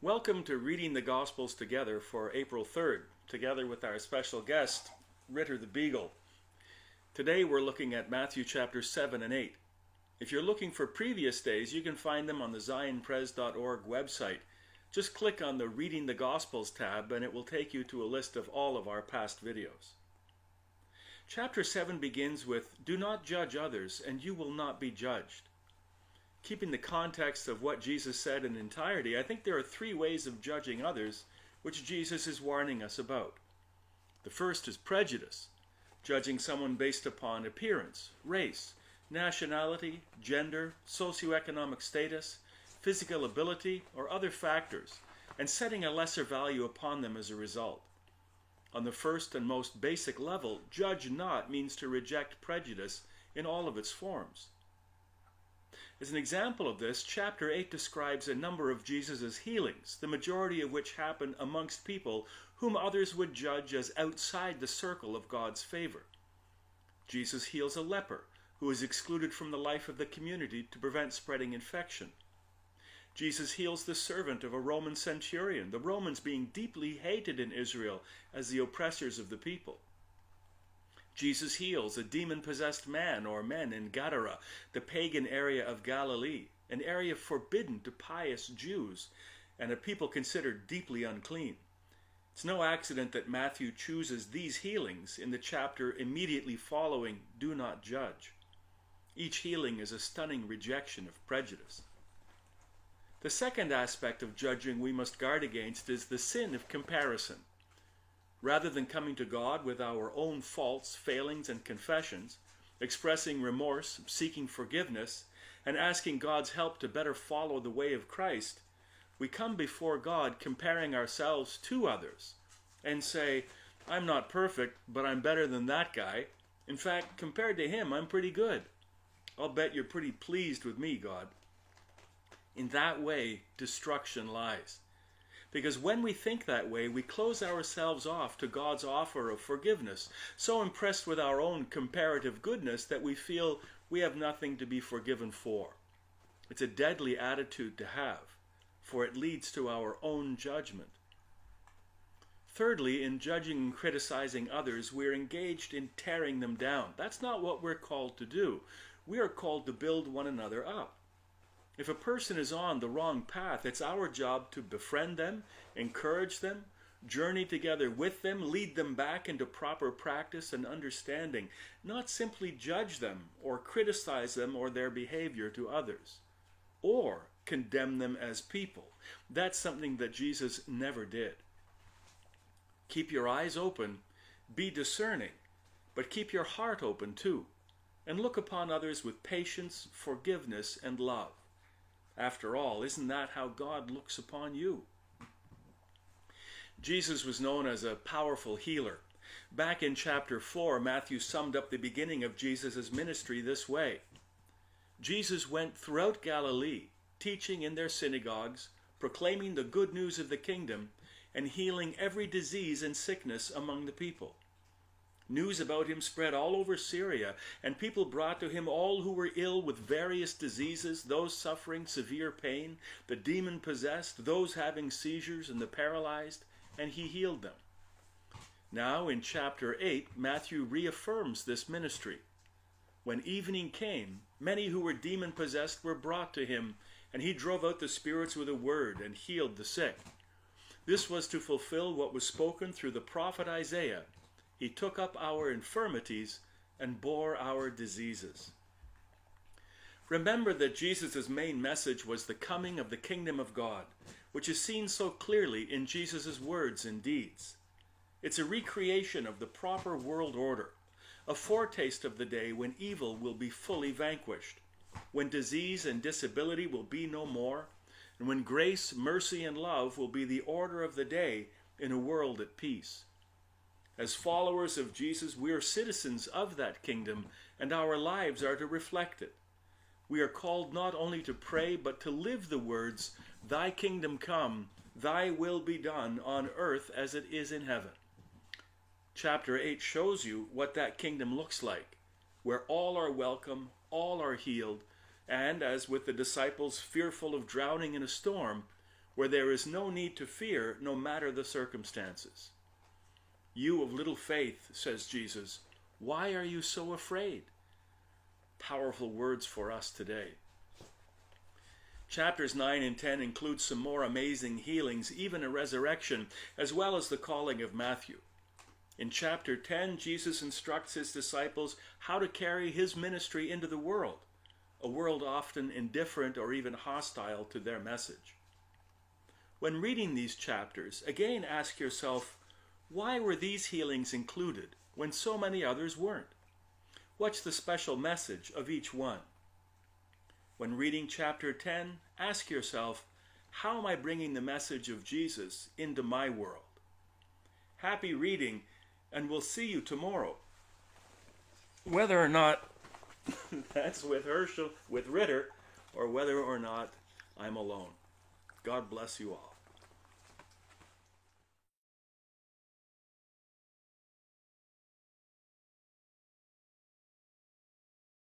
Welcome to Reading the Gospels Together for April 3rd, together with our special guest, Ritter the Beagle. Today we're looking at Matthew chapters 7 and 8. If you're looking for previous days, you can find them on the zionpres.org website. Just click on the Reading the Gospels tab and it will take you to a list of all of our past videos. Chapter 7 begins with, "Do not judge others, and you will not be judged." Keeping the context of what Jesus said in entirety, I think there are three ways of judging others which Jesus is warning us about. The first is prejudice, judging someone based upon appearance, race, nationality, gender, socioeconomic status, physical ability, or other factors, and setting a lesser value upon them as a result. On the first and most basic level, judge not means to reject prejudice in all of its forms. As an example of this, chapter 8 describes a number of Jesus' healings, the majority of which happen amongst people whom others would judge as outside the circle of God's favor. Jesus heals a leper who is excluded from the life of the community to prevent spreading infection. Jesus heals the servant of a Roman centurion, the Romans being deeply hated in Israel as the oppressors of the people. Jesus heals a demon-possessed man or men in Gadara, the pagan area of Galilee, an area forbidden to pious Jews and a people considered deeply unclean. It's no accident that Matthew chooses these healings in the chapter immediately following "Do not judge." Each healing is a stunning rejection of prejudice. The second aspect of judging we must guard against is the sin of comparison. Rather than coming to God with our own faults, failings, and confessions, expressing remorse, seeking forgiveness, and asking God's help to better follow the way of Christ, we come before God comparing ourselves to others and say, "I'm not perfect, but I'm better than that guy. In fact, compared to him, I'm pretty good. I'll bet you're pretty pleased with me, God." In that way, destruction lies. Because when we think that way, we close ourselves off to God's offer of forgiveness, so impressed with our own comparative goodness that we feel we have nothing to be forgiven for. It's a deadly attitude to have, for it leads to our own judgment. Thirdly, in judging and criticizing others, we're engaged in tearing them down. That's not what we're called to do. We are called to build one another up. If a person is on the wrong path, it's our job to befriend them, encourage them, journey together with them, lead them back into proper practice and understanding, not simply judge them or criticize them or their behavior to others, or condemn them as people. That's something that Jesus never did. Keep your eyes open, be discerning, but keep your heart open too, and look upon others with patience, forgiveness, and love. After all, isn't that how God looks upon you? Jesus was known as a powerful healer. Back in chapter 4, Matthew summed up the beginning of Jesus' ministry this way. Jesus went throughout Galilee, teaching in their synagogues, proclaiming the good news of the kingdom, and healing every disease and sickness among the people. News about him spread all over Syria, and people brought to him all who were ill with various diseases, those suffering severe pain, the demon-possessed, those having seizures, and the paralyzed, and he healed them. Now in chapter 8, Matthew reaffirms this ministry. When evening came, many who were demon-possessed were brought to him, and he drove out the spirits with a word and healed the sick. This was to fulfill what was spoken through the prophet Isaiah. He took up our infirmities and bore our diseases. Remember that Jesus' main message was the coming of the kingdom of God, which is seen so clearly in Jesus' words and deeds. It's a recreation of the proper world order, a foretaste of the day when evil will be fully vanquished, when disease and disability will be no more, and when grace, mercy, and love will be the order of the day in a world at peace. As followers of Jesus, we are citizens of that kingdom, and our lives are to reflect it. We are called not only to pray, but to live the words, "Thy kingdom come, thy will be done on earth as it is in heaven." Chapter 8 shows you what that kingdom looks like, where all are welcome, all are healed, and, as with the disciples fearful of drowning in a storm, where there is no need to fear no matter the circumstances. You of little faith, says Jesus, why are you so afraid? Powerful words for us today. Chapters 9 and 10 include some more amazing healings, even a resurrection, as well as the calling of Matthew. In chapter 10, Jesus instructs his disciples how to carry his ministry into the world, a world often indifferent or even hostile to their message. When reading these chapters, again ask yourself, why were these healings included when so many others weren't? What's the special message of each one? When reading chapter 10, ask yourself, how am I bringing the message of Jesus into my world? Happy reading, and we'll see you tomorrow. Whether or not that's with Herschel, with Ritter, or whether or not I'm alone. God bless you all.